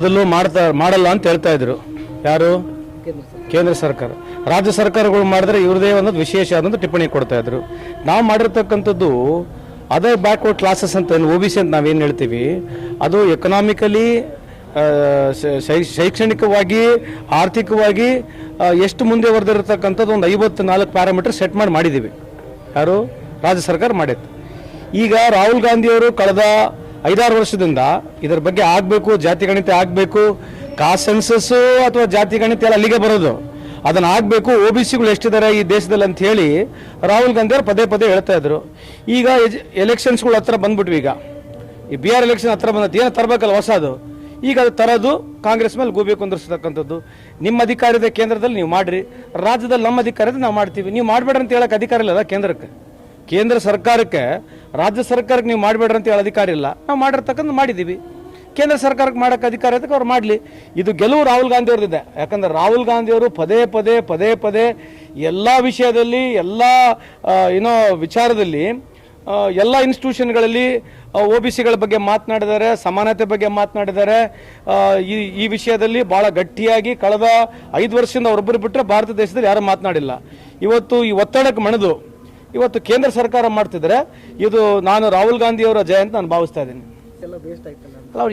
ಅದಲ್ಲೂ ಮಾಡಲ್ಲ ಅಂತ ಹೇಳ್ತಾ ಇದ್ರು ಯಾರು ಕೇಂದ್ರ ಸರ್ಕಾರ. ರಾಜ್ಯ ಸರ್ಕಾರಗಳು ಮಾಡಿದ್ರೆ ಇವ್ರದೇ ಒಂದು ವಿಶೇಷ ಆದಂಥ ಟಿಪ್ಪಣಿ ಕೊಡ್ತಾ ಇದ್ರು. ನಾವು ಮಾಡಿರ್ತಕ್ಕಂಥದ್ದು ಅದರ್ ಬ್ಯಾಕ್ವರ್ಡ್ ಕ್ಲಾಸಸ್ ಅಂತ OBC ಅಂತ ನಾವೇನು ಹೇಳ್ತೀವಿ, ಅದು ಎಕನಾಮಿಕಲಿ ಶೈಕ್ಷಣಿಕವಾಗಿ ಆರ್ಥಿಕವಾಗಿ ಎಷ್ಟು ಮುಂದೆ ಹೊರದಿರತಕ್ಕಂಥದ್ದು ಒಂದು 54 ಪ್ಯಾರಾಮೀಟರ್ ಸೆಟ್ ಮಾಡಿದ್ದೀವಿ. ಯಾರು ರಾಜ್ಯ ಸರ್ಕಾರ ಮಾಡಿತ್ತು. ಈಗ ರಾಹುಲ್ ಗಾಂಧಿಯವರು ಕಳೆದ 5-6 ವರ್ಷದಿಂದ ಇದರ ಬಗ್ಗೆ ಆಗಬೇಕು, ಜಾತಿ ಗಣಿತ ಆಗಬೇಕು, ಕಾಸ್ಟ್ ಸೆನ್ಸಸ್ಸು ಅಥವಾ ಜಾತಿ ಗಣಿತ ಎಲ್ಲ ಅಲ್ಲಿಗೆ ಬರೋದು, ಅದನ್ನು ಆಗಬೇಕು, OBCಗಳು ಎಷ್ಟಿದ್ದಾರೆ ಈ ದೇಶದಲ್ಲಿ ಅಂತ ಹೇಳಿ ರಾಹುಲ್ ಗಾಂಧಿ ಅವರು ಪದೇ ಪದೇ ಹೇಳ್ತಾ ಇದ್ರು. ಈಗ ಎಲೆಕ್ಷನ್ಸ್ಗಳು ಹತ್ರ ಬಂದ್ಬಿಟ್ವಿ. ಈಗ ಈ BR ಎಲೆಕ್ಷನ್ ಹತ್ರ ಬಂದದ್ದು ಏನು ತರಬೇಕಲ್ಲ ಹೊಸದು, ಈಗ ಅದು ತರೋದು ಕಾಂಗ್ರೆಸ್ ಮೇಲೆ ಗೂಬೆ ಕುಂದಿರ್ತಕ್ಕಂಥದ್ದು. ನಿಮ್ಮ ಅಧಿಕಾರ ಇದೆ ಕೇಂದ್ರದಲ್ಲಿ, ನೀವು ಮಾಡಿರಿ, ರಾಜ್ಯದಲ್ಲಿ ನಮ್ಮ ಅಧಿಕಾರ ಇದೆ, ನಾವು ಮಾಡ್ತೀವಿ. ನೀವು ಮಾಡಬೇಡ್ರಿ ಅಂತ ಹೇಳಕ್ಕೆ ಅಧಿಕಾರ ಇಲ್ಲ ಕೇಂದ್ರಕ್ಕೆ. ಕೇಂದ್ರ ಸರ್ಕಾರಕ್ಕೆ ರಾಜ್ಯ ಸರ್ಕಾರಕ್ಕೆ ನೀವು ಮಾಡಬೇಡ್ರಿ ಅಂತ ಹೇಳೋ ಅಧಿಕಾರ ಇಲ್ಲ. ನಾವು ಮಾಡಿರ್ತಕ್ಕಂಥ ಮಾಡಿದ್ದೀವಿ. ಕೇಂದ್ರ ಸರ್ಕಾರಕ್ಕೆ ಮಾಡೋಕ್ಕೆ ಅಧಿಕಾರ ಇದಕ್ಕೆ ಅವ್ರು ಮಾಡಲಿ. ಇದು ಗೆಲುವು ರಾಹುಲ್ ಗಾಂಧಿ ಅವ್ರದ್ದಿದೆ. ಯಾಕಂದರೆ ರಾಹುಲ್ ಗಾಂಧಿ ಅವರು ಪದೇ ಪದೇ ಎಲ್ಲ ವಿಷಯದಲ್ಲಿ, ಎಲ್ಲ ವಿಚಾರದಲ್ಲಿ, ಎಲ್ಲ ಇನ್ಸ್ಟಿಟ್ಯೂಷನ್ಗಳಲ್ಲಿ OBCಗಳ ಬಗ್ಗೆ ಮಾತನಾಡಿದ್ದಾರೆ, ಸಮಾನತೆ ಬಗ್ಗೆ ಮಾತನಾಡಿದ್ದಾರೆ. ಈ ವಿಷಯದಲ್ಲಿ ಭಾಳ ಗಟ್ಟಿಯಾಗಿ ಕಳೆದ 5 ವರ್ಷದಿಂದ ಅವರೊಬ್ಬರು ಬಿಟ್ಟರೆ ಭಾರತ ದೇಶದಲ್ಲಿ ಯಾರೂ ಮಾತನಾಡಿಲ್ಲ. ಇವತ್ತು ಈ ಒತ್ತಡಕ್ಕೆ ಮಣಿದು ಇವತ್ತು ಕೇಂದ್ರ ಸರ್ಕಾರ ಮಾಡ್ತಿದ್ರೆ ಇದು ನಾನು ರಾಹುಲ್ ಗಾಂಧಿ ಅವರ ಜಯ ಅಂತ ನಾನು ಭಾವಿಸ್ತಾ ಇದ್ದೀನಿ. ಅವ್ರು